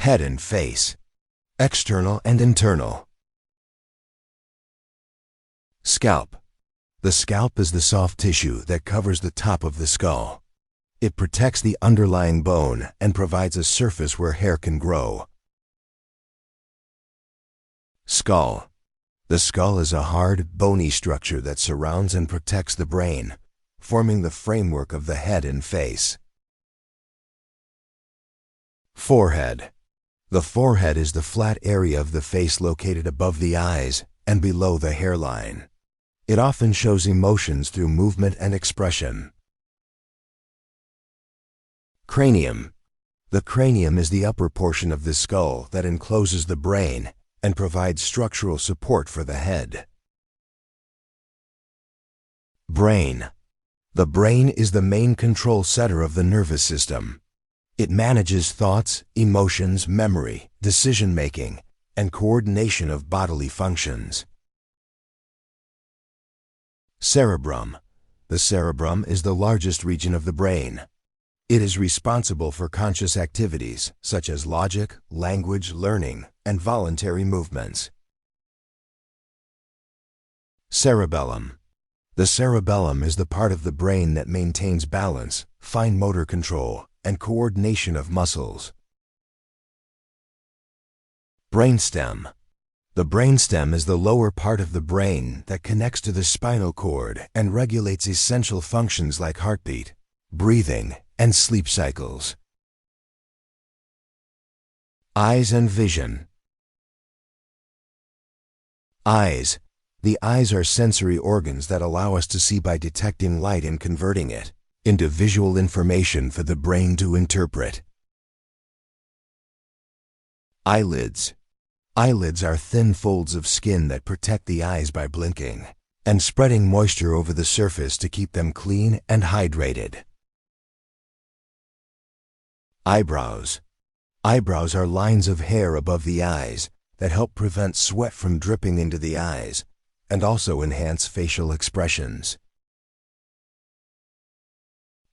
Head and face. External and internal. Scalp. The scalp is the soft tissue that covers the top of the skull. It protects the underlying bone and provides a surface where hair can grow. Skull. The skull is a hard, bony structure that surrounds and protects the brain, forming the framework of the head and face. Forehead. The forehead is the flat area of the face located above the eyes and below the hairline. It often shows emotions through movement and expression. Cranium. The cranium is the upper portion of the skull that encloses the brain and provides structural support for the head. Brain. The brain is the main control center of the nervous system. It manages thoughts, emotions, memory, decision-making, and coordination of bodily functions. Cerebrum. The cerebrum is the largest region of the brain. It is responsible for conscious activities such as logic, language, learning, and voluntary movements. Cerebellum. The cerebellum is the part of the brain that maintains balance, fine motor control, and coordination of muscles. Brainstem. The brainstem is the lower part of the brain that connects to the spinal cord and regulates essential functions like heartbeat, breathing, and sleep cycles. Eyes and vision. Eyes. The eyes are sensory organs that allow us to see by detecting light and converting it into visual information for the brain to interpret. Eyelids. Eyelids are thin folds of skin that protect the eyes by blinking and spreading moisture over the surface to keep them clean and hydrated. Eyebrows. Eyebrows are lines of hair above the eyes that help prevent sweat from dripping into the eyes and also enhance facial expressions.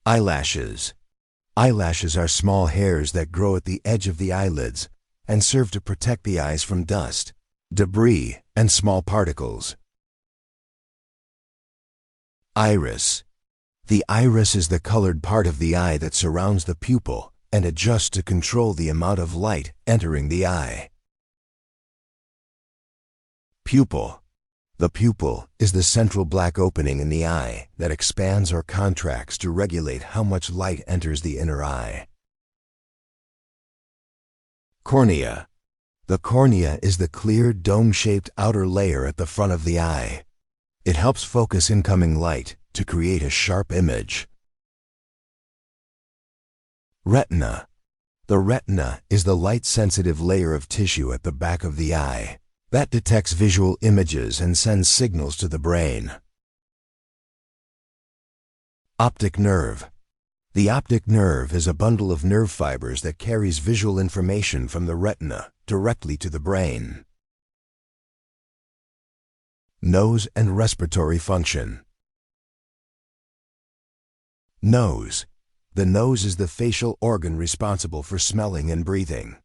Eyelashes. Eyelashes are small hairs that grow at the edge of the eyelids and serve to protect the eyes from dust, debris, and small particles. Iris. The iris is the colored part of the eye that surrounds the pupil and adjusts to control the amount of light entering the eye. Pupil. The pupil is the central black opening in the eye that expands or contracts to regulate how much light enters the inner eye. Cornea. The cornea is the clear, dome-shaped outer layer at the front of the eye. It helps focus incoming light to create a sharp image. Retina. The retina is the light-sensitive layer of tissue at the back of the eye that detects visual images and sends signals to the brain. Optic nerve. The optic nerve is a bundle of nerve fibers that carries visual information from the retina directly to the brain. Nose and respiratory function. Nose. The nose is the facial organ responsible for smelling and breathing.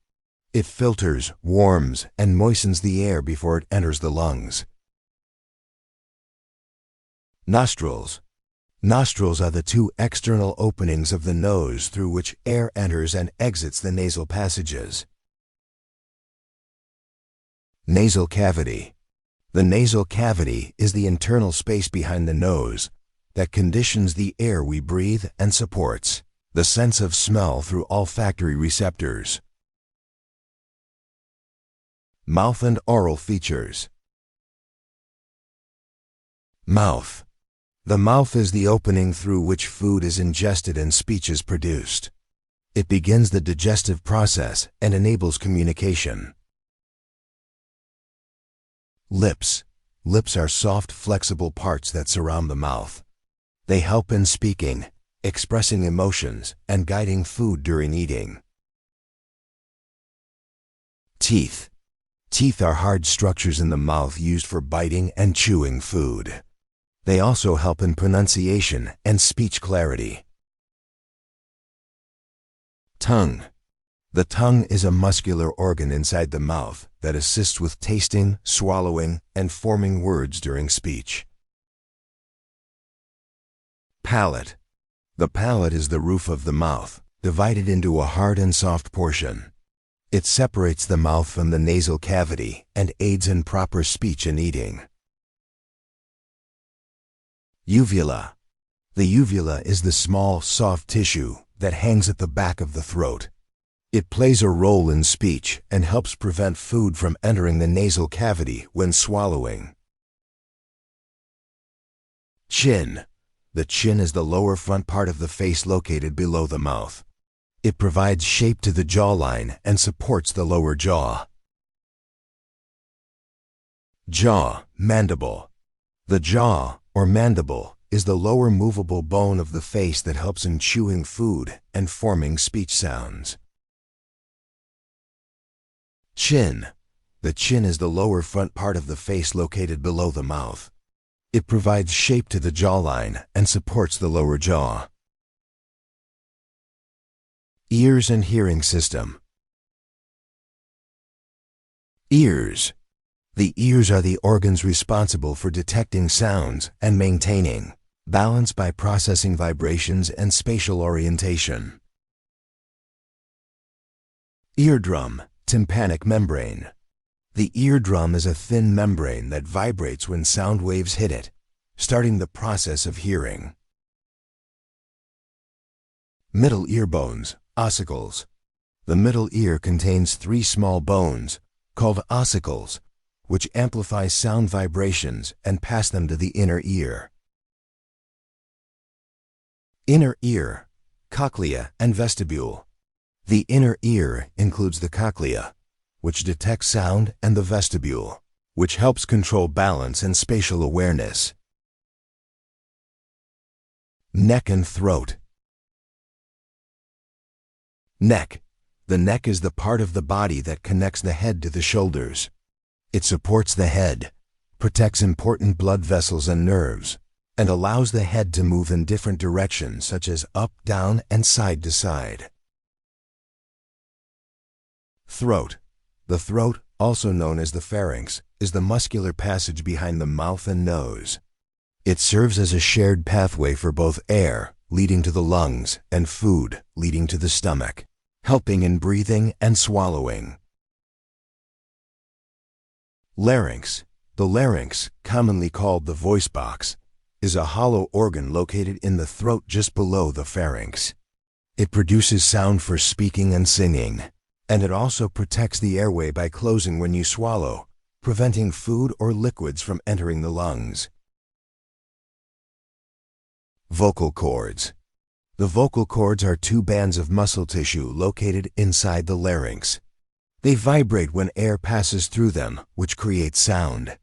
It filters, warms, and moistens the air before it enters the lungs. Nostrils. Nostrils are the two external openings of the nose through which air enters and exits the nasal passages. Nasal cavity. The nasal cavity is the internal space behind the nose that conditions the air we breathe and supports the sense of smell through olfactory receptors. Mouth and oral features. Mouth. The mouth is the opening through which food is ingested and speech is produced. It begins the digestive process and enables communication. Lips. Lips are soft, flexible parts that surround the mouth. They help in speaking, expressing emotions, and guiding food during eating. Teeth. Teeth are hard structures in the mouth used for biting and chewing food. They also help in pronunciation and speech clarity. Tongue. The tongue is a muscular organ inside the mouth that assists with tasting, swallowing, and forming words during speech. Palate. The palate is the roof of the mouth, divided into a hard and soft portion. It separates the mouth from the nasal cavity and aids in proper speech and eating. Uvula. The uvula is the small, soft tissue that hangs at the back of the throat. It plays a role in speech and helps prevent food from entering the nasal cavity when swallowing. Chin. The chin is the lower front part of the face located below the mouth. It provides shape to the jawline and supports the lower jaw. Jaw, mandible. The jaw, or mandible, is the lower movable bone of the face that helps in chewing food and forming speech sounds. Chin. The chin is the lower front part of the face located below the mouth. It provides shape to the jawline and supports the lower jaw. Ears and hearing system. Ears. The ears are the organs responsible for detecting sounds and maintaining balance by processing vibrations and spatial orientation. Eardrum, tympanic membrane. The eardrum is a thin membrane that vibrates when sound waves hit it, starting the process of hearing. Middle ear bones, ossicles. The middle ear contains 3 small bones, called ossicles, which amplify sound vibrations and pass them to the inner ear. Inner ear, cochlea and vestibule. The inner ear includes the cochlea, which detects sound, and the vestibule, which helps control balance and spatial awareness. Neck and throat. Neck. The neck is the part of the body that connects the head to the shoulders. It supports the head, protects important blood vessels and nerves, and allows the head to move in different directions such as up, down, and side to side. Throat. The throat, also known as the pharynx, is the muscular passage behind the mouth and nose. It serves as a shared pathway for both air, leading to the lungs, and food, leading to the stomach, helping in breathing and swallowing. Larynx. The larynx, commonly called the voice box, is a hollow organ located in the throat just below the pharynx. It produces sound for speaking and singing, and it also protects the airway by closing when you swallow, preventing food or liquids from entering the lungs. Vocal cords. The vocal cords are 2 bands of muscle tissue located inside the larynx. They vibrate when air passes through them, which creates sound.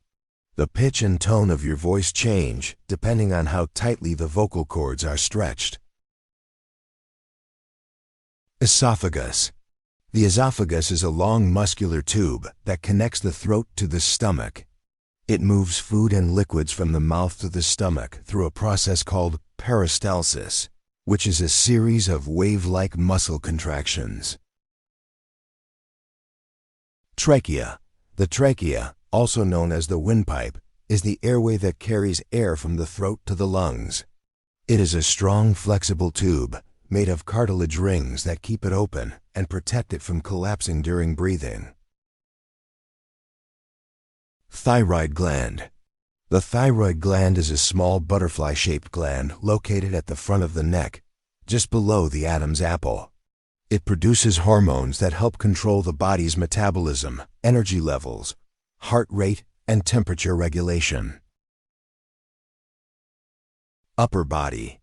The pitch and tone of your voice change depending on how tightly the vocal cords are stretched. Esophagus. The esophagus is a long muscular tube that connects the throat to the stomach. It moves food and liquids from the mouth to the stomach through a process called peristalsis, which is a series of wave-like muscle contractions. Trachea. The trachea, also known as the windpipe, is the airway that carries air from the throat to the lungs. It is a strong, flexible tube made of cartilage rings that keep it open and protect it from collapsing during breathing. Thyroid gland. The thyroid gland is a small butterfly-shaped gland located at the front of the neck, just below the Adam's apple. It produces hormones that help control the body's metabolism, energy levels, heart rate, and temperature regulation. Upper body.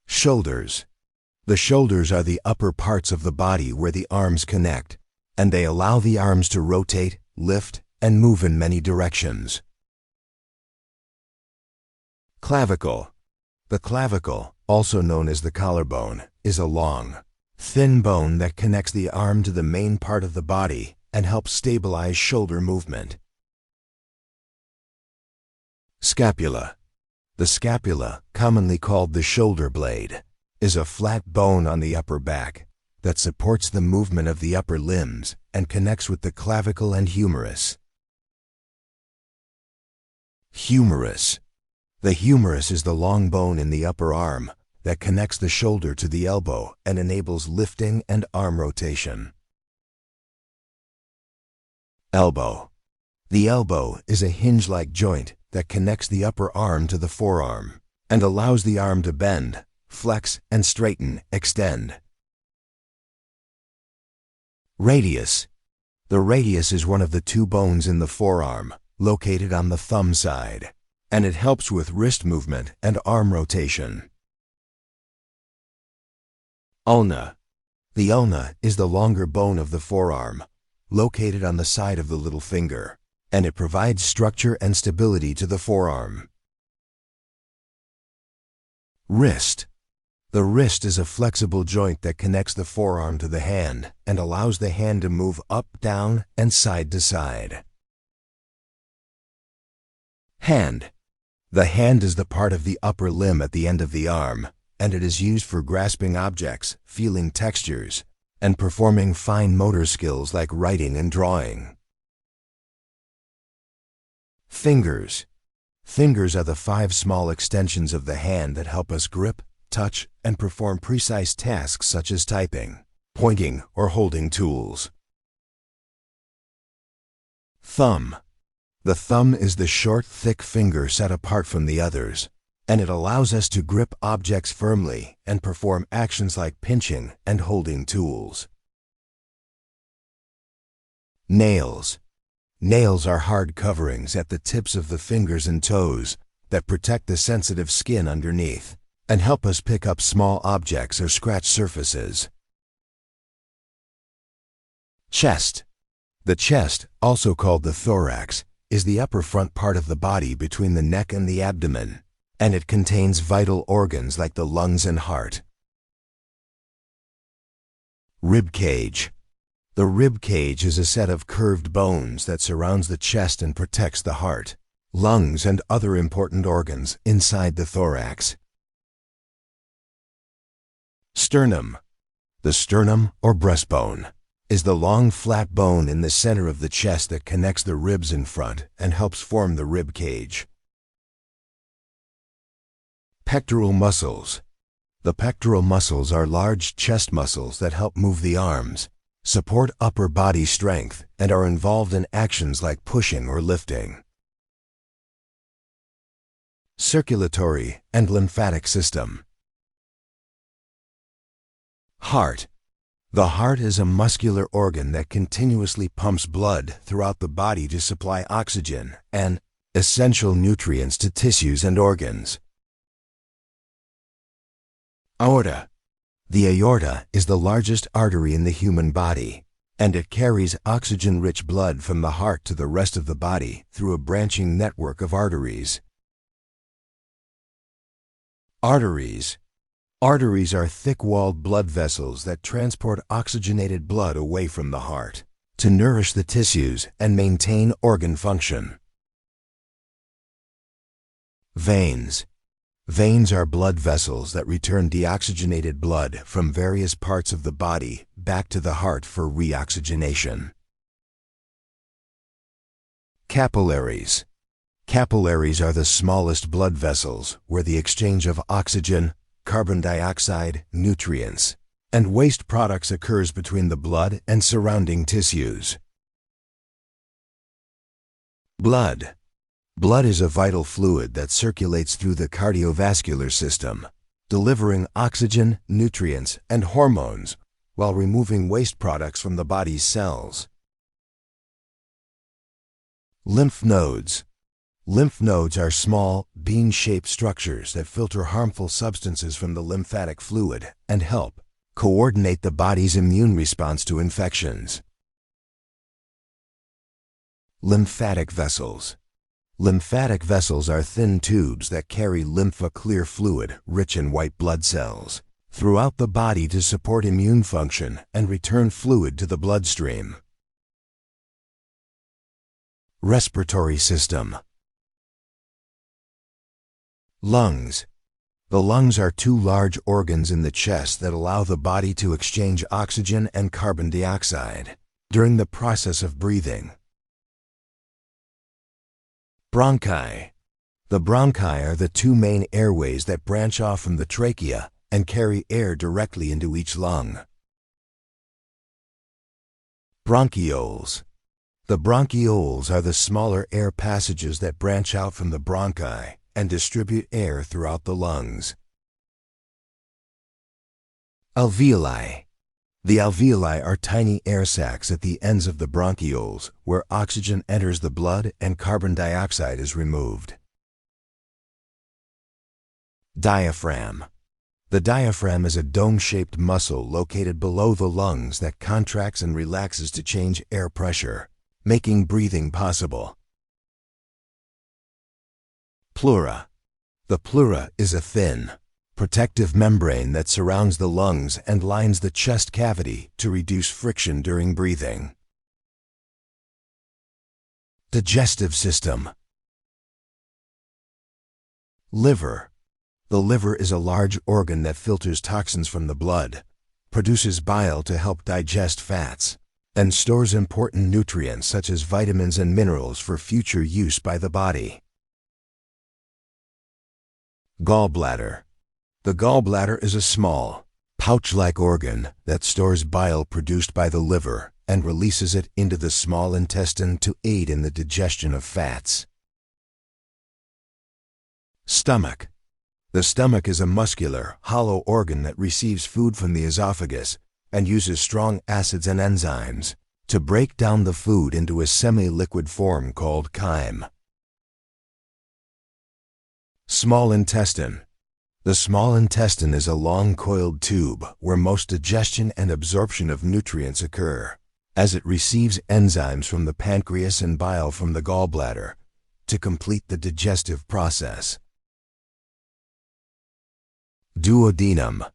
Shoulders. The shoulders are the upper parts of the body where the arms connect, and they allow the arms to rotate, lift, and move in many directions. Clavicle. The clavicle, also known as the collarbone, is a long, thin bone that connects the arm to the main part of the body and helps stabilize shoulder movement. Scapula. The scapula, commonly called the shoulder blade, is a flat bone on the upper back that supports the movement of the upper limbs and connects with the clavicle and humerus. Humerus. The humerus is the long bone in the upper arm that connects the shoulder to the elbow and enables lifting and arm rotation. Elbow. The elbow is a hinge-like joint that connects the upper arm to the forearm and allows the arm to bend, flex, and straighten, extend. Radius. The radius is one of the two bones in the forearm, located on the thumb side, and it helps with wrist movement and arm rotation. Ulna. The ulna is the longer bone of the forearm, located on the side of the little finger, and it provides structure and stability to the forearm. Wrist. The wrist is a flexible joint that connects the forearm to the hand and allows the hand to move up, down, and side to side. Hand. The hand is the part of the upper limb at the end of the arm, and it is used for grasping objects, feeling textures, and performing fine motor skills like writing and drawing. Fingers. Fingers are the 5 small extensions of the hand that help us grip, touch, and perform precise tasks such as typing, pointing, or holding tools. Thumb. The thumb is the short, thick finger set apart from the others, and it allows us to grip objects firmly and perform actions like pinching and holding tools. Nails. Nails are hard coverings at the tips of the fingers and toes that protect the sensitive skin underneath and help us pick up small objects or scratch surfaces. Chest. The chest, also called the thorax, is the upper front part of the body between the neck and the abdomen, and it contains vital organs like the lungs and heart. Rib cage. The rib cage is a set of curved bones that surrounds the chest and protects the heart, lungs, and other important organs inside the thorax. Sternum. The sternum, or breastbone, is the long flat bone in the center of the chest that connects the ribs in front and helps form the rib cage. Pectoral muscles. The pectoral muscles are large chest muscles that help move the arms, support upper body strength, and are involved in actions like pushing or lifting. Circulatory and lymphatic system. Heart. The heart is a muscular organ that continuously pumps blood throughout the body to supply oxygen and essential nutrients to tissues and organs. Aorta. The aorta is the largest artery in the human body, and it carries oxygen-rich blood from the heart to the rest of the body through a branching network of arteries. Arteries. Arteries are thick-walled blood vessels that transport oxygenated blood away from the heart to nourish the tissues and maintain organ function. Veins. Veins are blood vessels that return deoxygenated blood from various parts of the body back to the heart for reoxygenation. Capillaries. Capillaries are the smallest blood vessels where the exchange of oxygen, carbon dioxide, nutrients, and waste products occurs between the blood and surrounding tissues. Blood. Blood is a vital fluid that circulates through the cardiovascular system, delivering oxygen, nutrients, and hormones while removing waste products from the body's cells. Lymph nodes. Lymph nodes are small, bean-shaped structures that filter harmful substances from the lymphatic fluid and help coordinate the body's immune response to infections. Lymphatic vessels. Lymphatic vessels are thin tubes that carry lymph-clear fluid rich in white blood cells throughout the body to support immune function and return fluid to the bloodstream. Respiratory system. Lungs. The lungs are two large organs in the chest that allow the body to exchange oxygen and carbon dioxide during the process of breathing. Bronchi. The bronchi are the two main airways that branch off from the trachea and carry air directly into each lung. Bronchioles. The bronchioles are the smaller air passages that branch out from the bronchi and distribute air throughout the lungs. Alveoli. The alveoli are tiny air sacs at the ends of the bronchioles where oxygen enters the blood and carbon dioxide is removed. Diaphragm. The diaphragm is a dome-shaped muscle located below the lungs that contracts and relaxes to change air pressure, making breathing possible. Pleura. The pleura is a thin, protective membrane that surrounds the lungs and lines the chest cavity to reduce friction during breathing. Digestive system. Liver. The liver is a large organ that filters toxins from the blood, produces bile to help digest fats, and stores important nutrients such as vitamins and minerals for future use by the body. Gallbladder. The gallbladder is a small, pouch-like organ that stores bile produced by the liver and releases it into the small intestine to aid in the digestion of fats. Stomach. The stomach is a muscular, hollow organ that receives food from the esophagus and uses strong acids and enzymes to break down the food into a semi-liquid form called chyme. Small intestine. The small intestine is a long coiled tube where most digestion and absorption of nutrients occur, as it receives enzymes from the pancreas and bile from the gallbladder to complete the digestive process. Duodenum.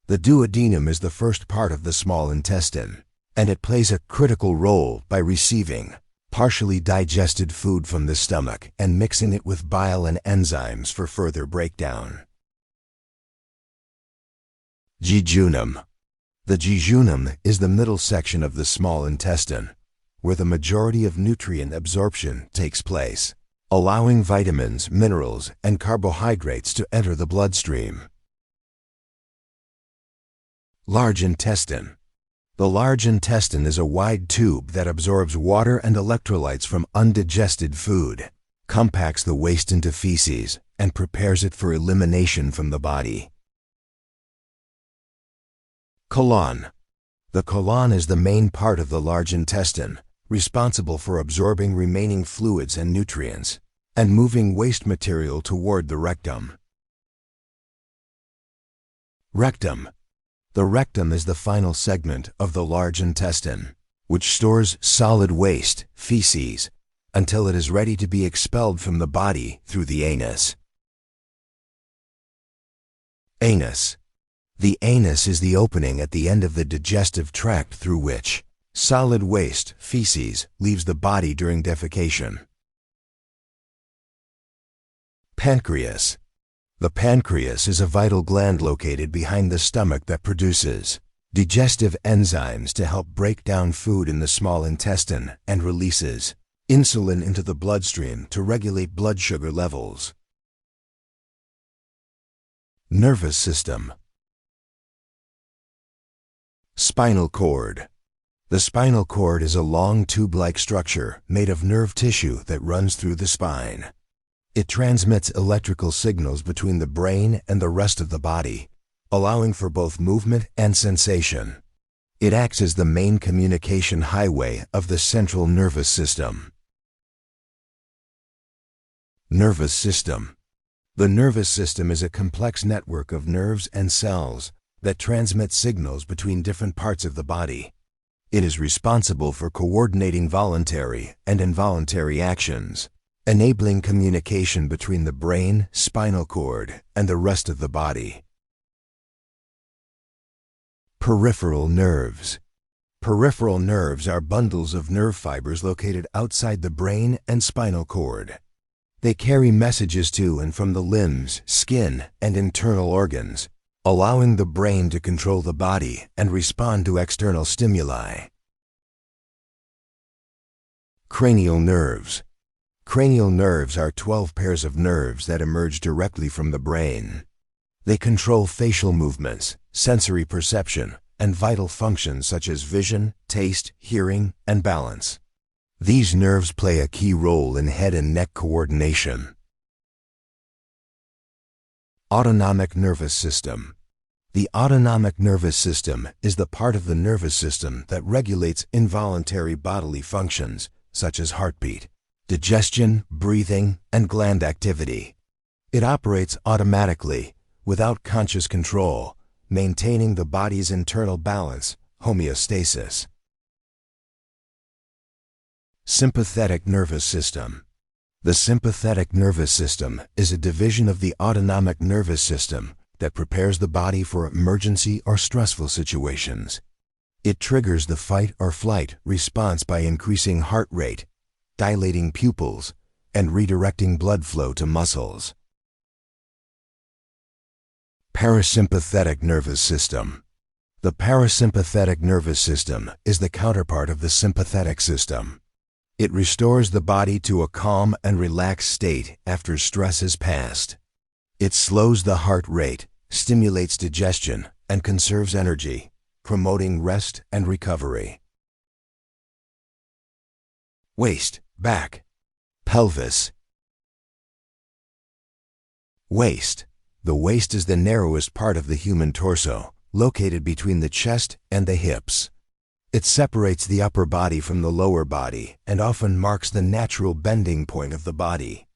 The duodenum is the first part of the small intestine, and it plays a critical role by receiving partially digested food from the stomach and mixing it with bile and enzymes for further breakdown. Jejunum. The jejunum is the middle section of the small intestine, where the majority of nutrient absorption takes place, allowing vitamins, minerals, and carbohydrates to enter the bloodstream. Large intestine. The large intestine is a wide tube that absorbs water and electrolytes from undigested food, compacts the waste into feces, and prepares it for elimination from the body. Colon. The colon is the main part of the large intestine, responsible for absorbing remaining fluids and nutrients, and moving waste material toward the rectum. Rectum. The rectum is the final segment of the large intestine, which stores solid waste, feces, until it is ready to be expelled from the body through the anus. Anus. The anus is the opening at the end of the digestive tract through which solid waste, feces, leaves the body during defecation. Pancreas. The pancreas is a vital gland located behind the stomach that produces digestive enzymes to help break down food in the small intestine and releases insulin into the bloodstream to regulate blood sugar levels. Nervous system. Spinal cord. The spinal cord is a long tube-like structure made of nerve tissue that runs through the spine. It transmits electrical signals between the brain and the rest of the body, allowing for both movement and sensation. It acts as the main communication highway of the central nervous system. Nervous system. The nervous system is a complex network of nerves and cells that transmit signals between different parts of the body. It is responsible for coordinating voluntary and involuntary actions, enabling communication between the brain, spinal cord, and the rest of the body. Peripheral nerves. Peripheral nerves are bundles of nerve fibers located outside the brain and spinal cord. They carry messages to and from the limbs, skin, and internal organs, allowing the brain to control the body and respond to external stimuli. Cranial nerves. Cranial nerves are 12 pairs of nerves that emerge directly from the brain. They control facial movements, sensory perception, and vital functions such as vision, taste, hearing, and balance. These nerves play a key role in head and neck coordination. Autonomic nervous system. The autonomic nervous system is the part of the nervous system that regulates involuntary bodily functions such as heartbeat, digestion, breathing, and gland activity. It operates automatically, without conscious control, maintaining the body's internal balance, homeostasis. Sympathetic nervous system. The sympathetic nervous system is a division of the autonomic nervous system that prepares the body for emergency or stressful situations. It triggers the fight or flight response by increasing heart rate, dilating pupils, and redirecting blood flow to muscles. Parasympathetic nervous system. The parasympathetic nervous system is the counterpart of the sympathetic system. It restores the body to a calm and relaxed state after stress has passed. It slows the heart rate, stimulates digestion, and conserves energy, promoting rest and recovery. Waist, back, pelvis. Waist. The waist is the narrowest part of the human torso, located between the chest and the hips. It separates the upper body from the lower body and often marks the natural bending point of the body.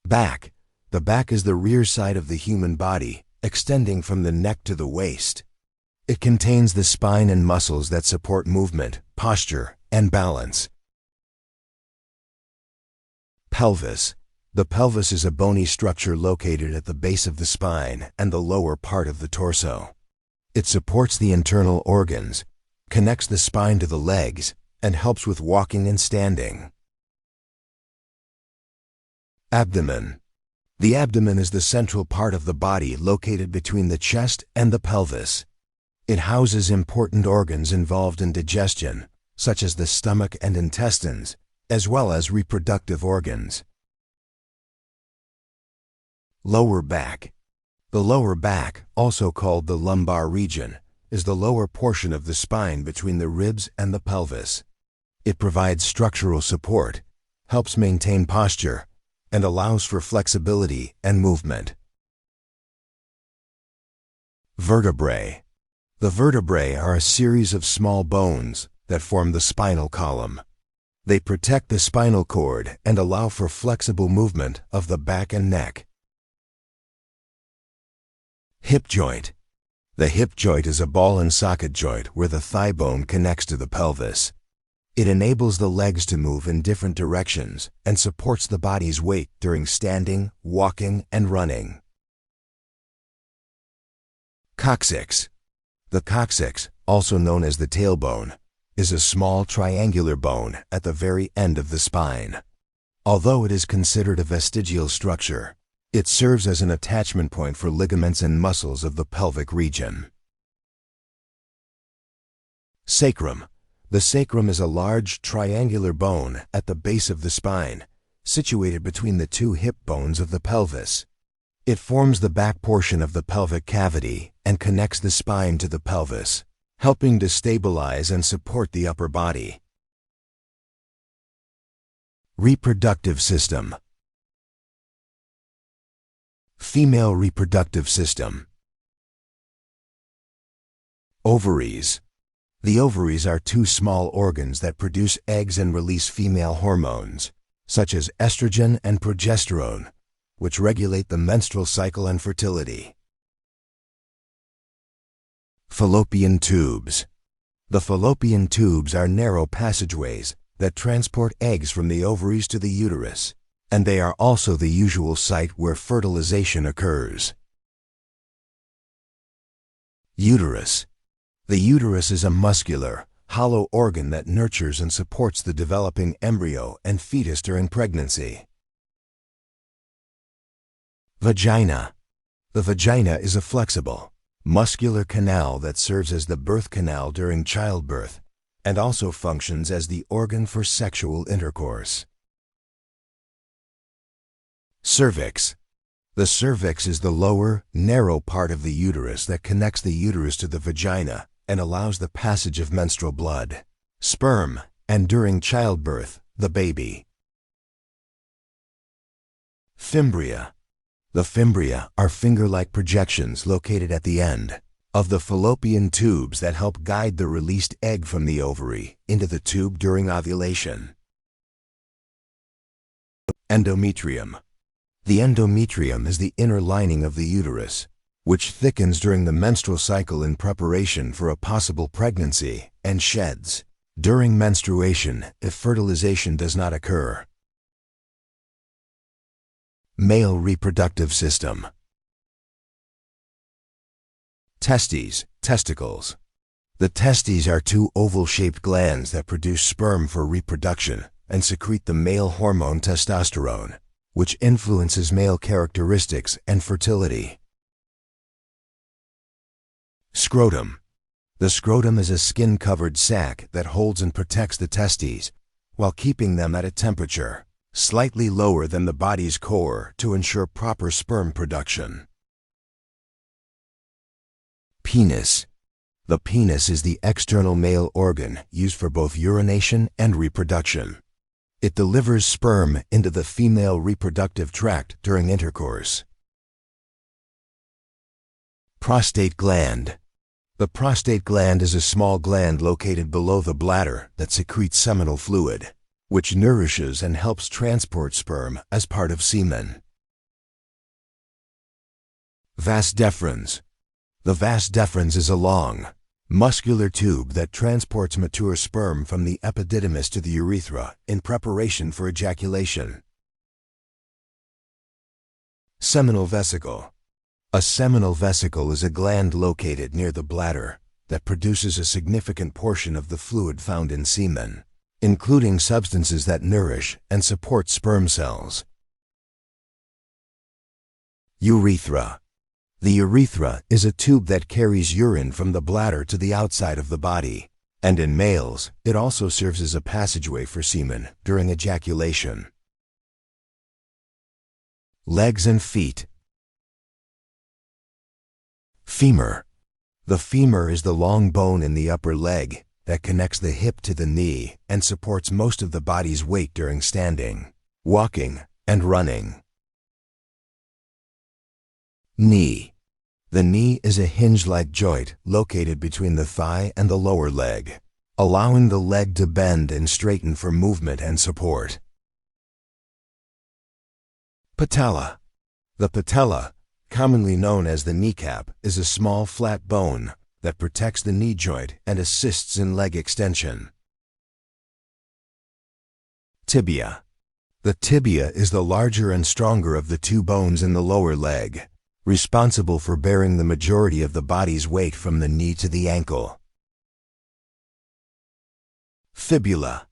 Back. The back is the rear side of the human body, extending from the neck to the waist. It contains the spine and muscles that support movement, posture, and balance. Pelvis. The pelvis is a bony structure located at the base of the spine and the lower part of the torso. It supports the internal organs, connects the spine to the legs, and helps with walking and standing. Abdomen. The abdomen is the central part of the body located between the chest and the pelvis. It houses important organs involved in digestion, such as the stomach and intestines, as well as reproductive organs. Lower back. The lower back, also called the lumbar region, is the lower portion of the spine between the ribs and the pelvis. It provides structural support, helps maintain posture, and allows for flexibility and movement. Vertebrae. The vertebrae are a series of small bones that form the spinal column. They protect the spinal cord and allow for flexible movement of the back and neck. Hip joint. The hip joint is a ball and socket joint where the thigh bone connects to the pelvis. It enables the legs to move in different directions and supports the body's weight during standing, walking, and running. Coccyx. The coccyx, also known as the tailbone, is a small triangular bone at the very end of the spine. Although it is considered a vestigial structure, it serves as an attachment point for ligaments and muscles of the pelvic region. Sacrum. The sacrum is a large triangular bone at the base of the spine, situated between the two hip bones of the pelvis. It forms the back portion of the pelvic cavity and connects the spine to the pelvis, helping to stabilize and support the upper body. Reproductive system. Female reproductive system. Ovaries. The ovaries are two small organs that produce eggs and release female hormones, such as estrogen and progesterone, which regulate the menstrual cycle and fertility. Fallopian tubes. The fallopian tubes are narrow passageways that transport eggs from the ovaries to the uterus, and they are also the usual site where fertilization occurs. Uterus. The uterus is a muscular, hollow organ that nurtures and supports the developing embryo and fetus during pregnancy. Vagina. The vagina is a flexible, muscular canal that serves as the birth canal during childbirth and also functions as the organ for sexual intercourse. Cervix. The cervix is the lower, narrow part of the uterus that connects the uterus to the vagina and allows the passage of menstrual blood, sperm, and during childbirth, the baby. Fimbria. The fimbria are finger-like projections located at the end of the fallopian tubes that help guide the released egg from the ovary into the tube during ovulation. Endometrium. The endometrium is the inner lining of the uterus, which thickens during the menstrual cycle in preparation for a possible pregnancy and sheds during menstruation if fertilization does not occur. Male reproductive system. Testes, testicles. The testes are two oval-shaped glands that produce sperm for reproduction and secrete the male hormone testosterone, which influences male characteristics and fertility. Scrotum. The scrotum is a skin-covered sac that holds and protects the testes while keeping them at a temperature slightly lower than the body's core to ensure proper sperm production. Penis. The penis is the external male organ used for both urination and reproduction. It delivers sperm into the female reproductive tract during intercourse. Prostate gland. The prostate gland is a small gland located below the bladder that secretes seminal fluid, which nourishes and helps transport sperm as part of semen. Vas deferens. The vas deferens is a long, muscular tube that transports mature sperm from the epididymis to the urethra in preparation for ejaculation. Seminal vesicle. A seminal vesicle is a gland located near the bladder that produces a significant portion of the fluid found in semen, including substances that nourish and support sperm cells. Urethra. The urethra is a tube that carries urine from the bladder to the outside of the body, and in males, it also serves as a passageway for semen during ejaculation. Legs and feet. Femur. The femur is the long bone in the upper leg that connects the hip to the knee and supports most of the body's weight during standing, walking, and running. Knee. The knee is a hinge-like joint located between the thigh and the lower leg, allowing the leg to bend and straighten for movement and support. Patella. The patella, commonly known as the kneecap, is a small flat bone that protects the knee joint and assists in leg extension. Tibia. The tibia is the larger and stronger of the two bones in the lower leg, responsible for bearing the majority of the body's weight from the knee to the ankle. Fibula.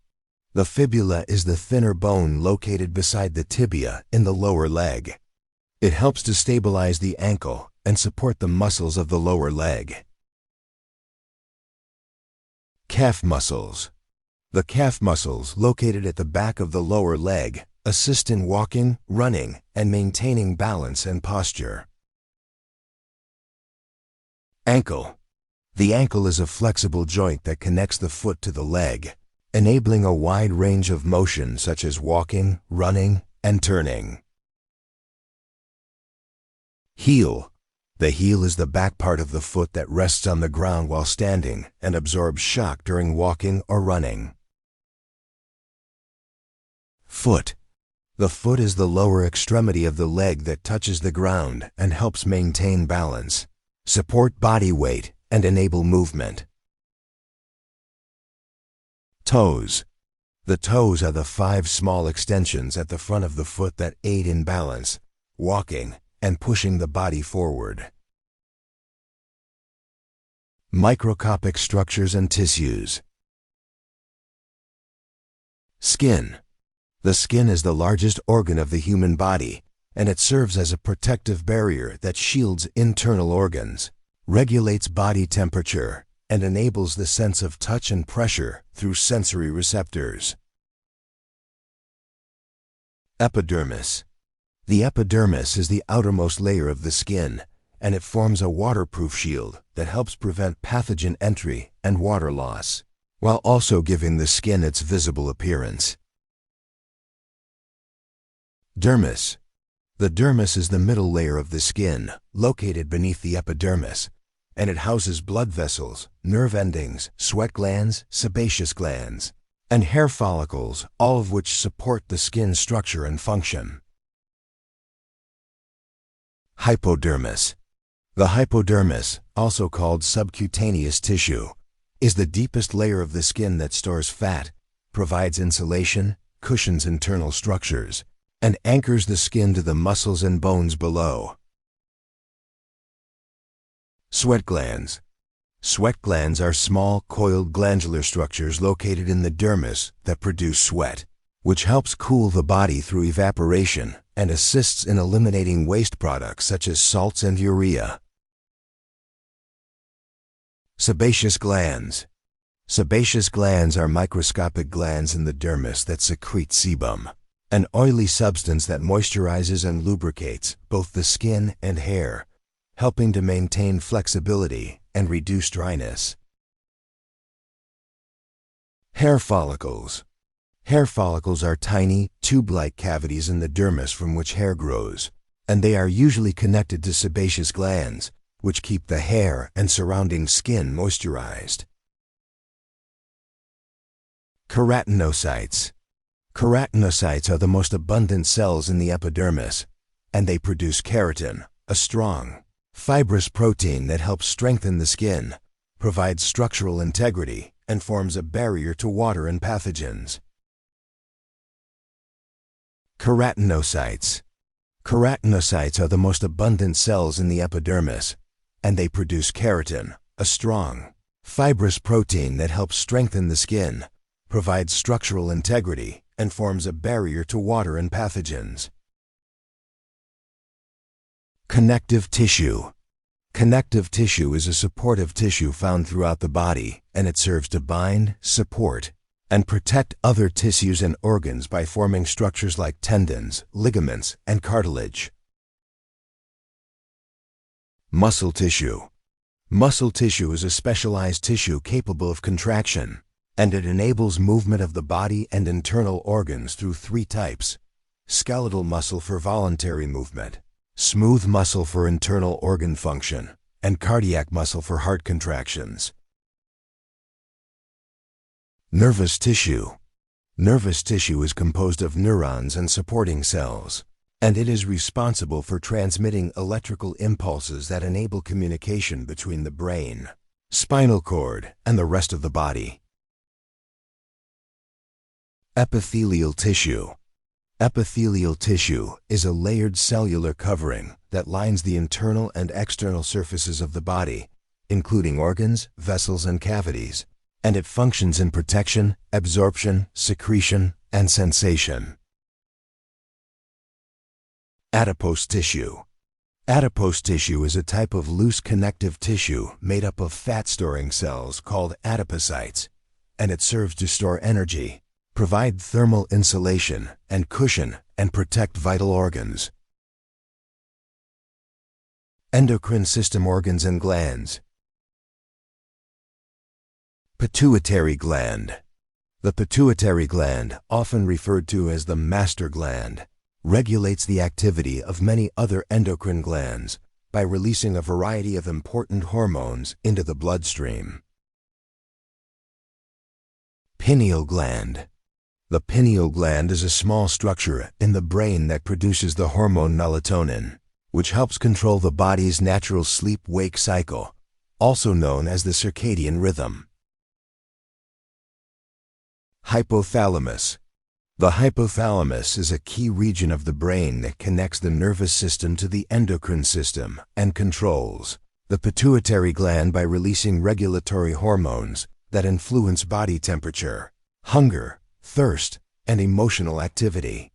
The fibula is the thinner bone located beside the tibia in the lower leg. It helps to stabilize the ankle and support the muscles of the lower leg. Calf muscles. The calf muscles located at the back of the lower leg assist in walking, running, and maintaining balance and posture. Ankle. The ankle is a flexible joint that connects the foot to the leg, enabling a wide range of motion such as walking, running, and turning. Heel. The heel is the back part of the foot that rests on the ground while standing and absorbs shock during walking or running. Foot. The foot is the lower extremity of the leg that touches the ground and helps maintain balance, support body weight, and enable movement. Toes. The toes are the 5 small extensions at the front of the foot that aid in balance, walking, and pushing the body forward. Microscopic structures and tissues. Skin. The skin is the largest organ of the human body, and it serves as a protective barrier that shields internal organs, regulates body temperature, and enables the sense of touch and pressure through sensory receptors. Epidermis. The epidermis is the outermost layer of the skin, and it forms a waterproof shield that helps prevent pathogen entry and water loss, while also giving the skin its visible appearance. Dermis. The dermis is the middle layer of the skin, located beneath the epidermis, and it houses blood vessels, nerve endings, sweat glands, sebaceous glands, and hair follicles, all of which support the skin's structure and function. Hypodermis. The hypodermis, also called subcutaneous tissue, is the deepest layer of the skin that stores fat, provides insulation, cushions internal structures, and anchors the skin to the muscles and bones below. Sweat glands. Sweat glands are small, coiled glandular structures located in the dermis that produce sweat, which helps cool the body through evaporation and assists in eliminating waste products such as salts and urea. Sebaceous glands. Sebaceous glands are microscopic glands in the dermis that secrete sebum, an oily substance that moisturizes and lubricates both the skin and hair, helping to maintain flexibility and reduce dryness. Hair follicles. Hair follicles are tiny, tube-like cavities in the dermis from which hair grows, and they are usually connected to sebaceous glands, which keep the hair and surrounding skin moisturized. Keratinocytes. Keratinocytes are the most abundant cells in the epidermis, and they produce keratin, a strong, fibrous protein that helps strengthen the skin, provides structural integrity, and forms a barrier to water and pathogens. Keratinocytes. Keratinocytes are the most abundant cells in the epidermis, and they produce keratin, a strong, fibrous protein that helps strengthen the skin, provides structural integrity, and forms a barrier to water and pathogens. Connective tissue. Connective tissue is a supportive tissue found throughout the body, and it serves to bind, support, and protect other tissues and organs by forming structures like tendons, ligaments, and cartilage. Muscle tissue. Muscle tissue is a specialized tissue capable of contraction, and it enables movement of the body and internal organs through three types: skeletal muscle for voluntary movement, smooth muscle for internal organ function, and cardiac muscle for heart contractions. Nervous tissue. Nervous tissue is composed of neurons and supporting cells, and it is responsible for transmitting electrical impulses that enable communication between the brain, spinal cord, and the rest of the body. Epithelial tissue. Epithelial tissue is a layered cellular covering that lines the internal and external surfaces of the body, including organs, vessels, and cavities, and it functions in protection, absorption, secretion, and sensation. Adipose tissue. Adipose tissue is a type of loose connective tissue made up of fat-storing cells called adipocytes, and it serves to store energy, provide thermal insulation and cushion, and protect vital organs. Endocrine system organs and glands. Pituitary gland. The pituitary gland, often referred to as the master gland, regulates the activity of many other endocrine glands by releasing a variety of important hormones into the bloodstream. Pineal gland. The pineal gland is a small structure in the brain that produces the hormone melatonin, which helps control the body's natural sleep-wake cycle, also known as the circadian rhythm. Hypothalamus. The hypothalamus is a key region of the brain that connects the nervous system to the endocrine system and controls the pituitary gland by releasing regulatory hormones that influence body temperature, hunger, thirst, and emotional activity.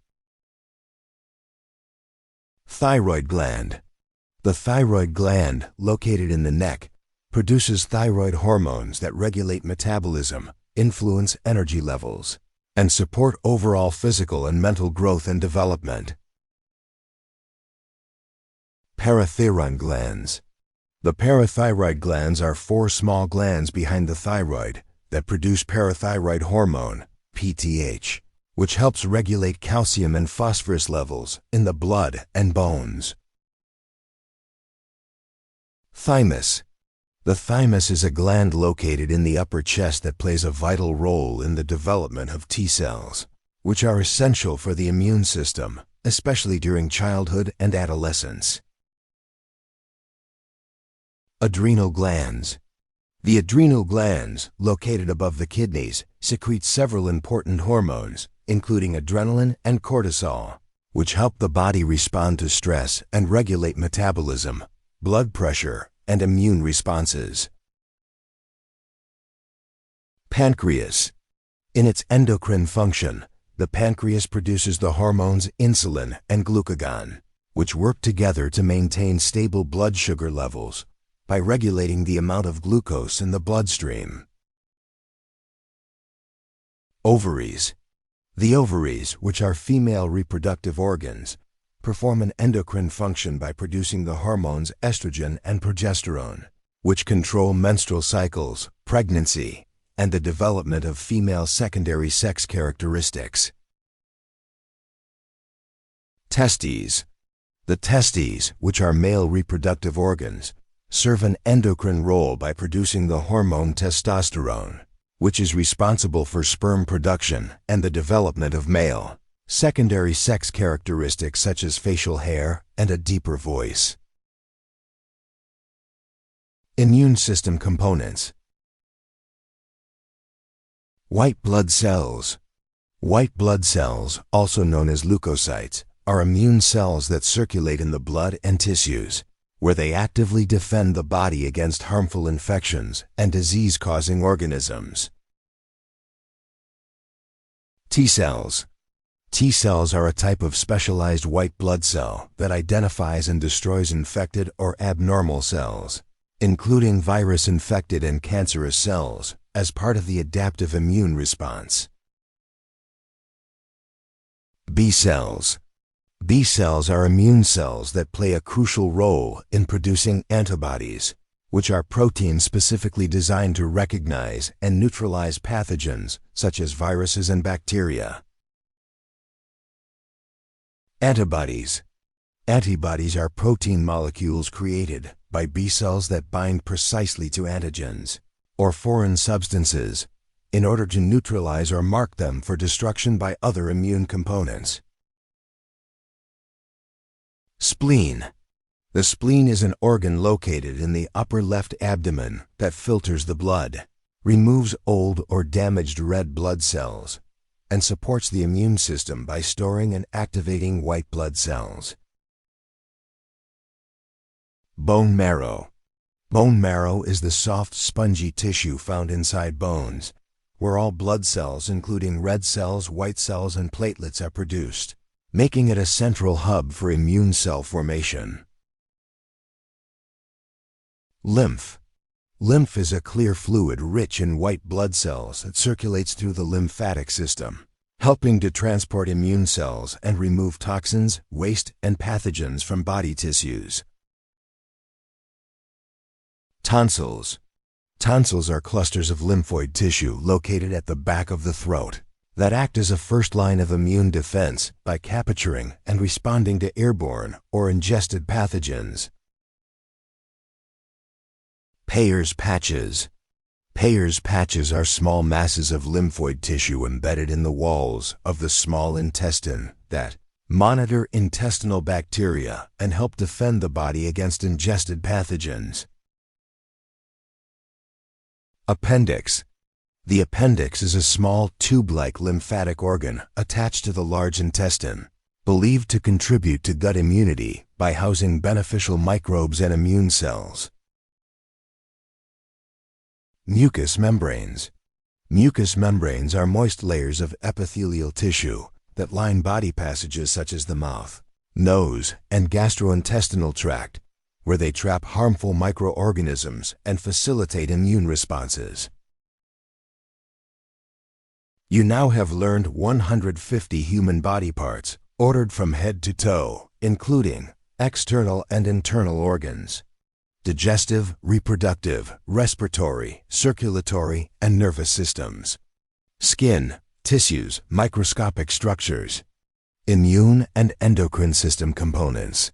Thyroid gland. The thyroid gland, located in the neck, produces thyroid hormones that regulate metabolism, influence energy levels, and support overall physical and mental growth and development. Parathyroid glands. The parathyroid glands are 4 small glands behind the thyroid that produce parathyroid hormone, PTH, which helps regulate calcium and phosphorus levels in the blood and bones. Thymus. The thymus is a gland located in the upper chest that plays a vital role in the development of T cells, which are essential for the immune system, especially during childhood and adolescence. Adrenal glands. The adrenal glands, located above the kidneys, secrete several important hormones, including adrenaline and cortisol, which help the body respond to stress and regulate metabolism, blood pressure, and immune responses. Pancreas. In its endocrine function, the pancreas produces the hormones insulin and glucagon, which work together to maintain stable blood sugar levels by regulating the amount of glucose in the bloodstream. Ovaries. The ovaries, which are female reproductive organs, perform an endocrine function by producing the hormones estrogen and progesterone, which control menstrual cycles, pregnancy, and the development of female secondary sex characteristics. Testes. The testes, which are male reproductive organs, serve an endocrine role by producing the hormone testosterone, which is responsible for sperm production and the development of male secondary sex characteristics such as facial hair and a deeper voice. Immune system components. White blood cells. White blood cells, also known as leukocytes, are immune cells that circulate in the blood and tissues, where they actively defend the body against harmful infections and disease-causing organisms. T cells. T cells are a type of specialized white blood cell that identifies and destroys infected or abnormal cells, including virus-infected and cancerous cells, as part of the adaptive immune response. B cells. B cells are immune cells that play a crucial role in producing antibodies, which are proteins specifically designed to recognize and neutralize pathogens such as viruses and bacteria. Antibodies. Antibodies are protein molecules created by B cells that bind precisely to antigens, or foreign substances, in order to neutralize or mark them for destruction by other immune components. Spleen. The spleen is an organ located in the upper left abdomen that filters the blood, removes old or damaged red blood cells, and supports the immune system by storing and activating white blood cells. Bone marrow. Bone marrow is the soft, spongy tissue found inside bones, where all blood cells, including red cells, white cells, and platelets, are produced, making it a central hub for immune cell formation. Lymph. Lymph is a clear fluid rich in white blood cells that circulates through the lymphatic system, helping to transport immune cells and remove toxins, waste, and pathogens from body tissues. Tonsils. Tonsils are clusters of lymphoid tissue located at the back of the throat that act as a first line of immune defense by capturing and responding to airborne or ingested pathogens. Peyer's patches. Peyer's patches are small masses of lymphoid tissue embedded in the walls of the small intestine that monitor intestinal bacteria and help defend the body against ingested pathogens. Appendix. The appendix is a small tube-like lymphatic organ attached to the large intestine, believed to contribute to gut immunity by housing beneficial microbes and immune cells. Mucous membranes. Mucous membranes are moist layers of epithelial tissue that line body passages such as the mouth, nose, and gastrointestinal tract, where they trap harmful microorganisms and facilitate immune responses. You now have learned 150 human body parts, ordered from head to toe, including external and internal organs: digestive, reproductive, respiratory, circulatory, and nervous systems; skin, tissues, microscopic structures; immune and endocrine system components;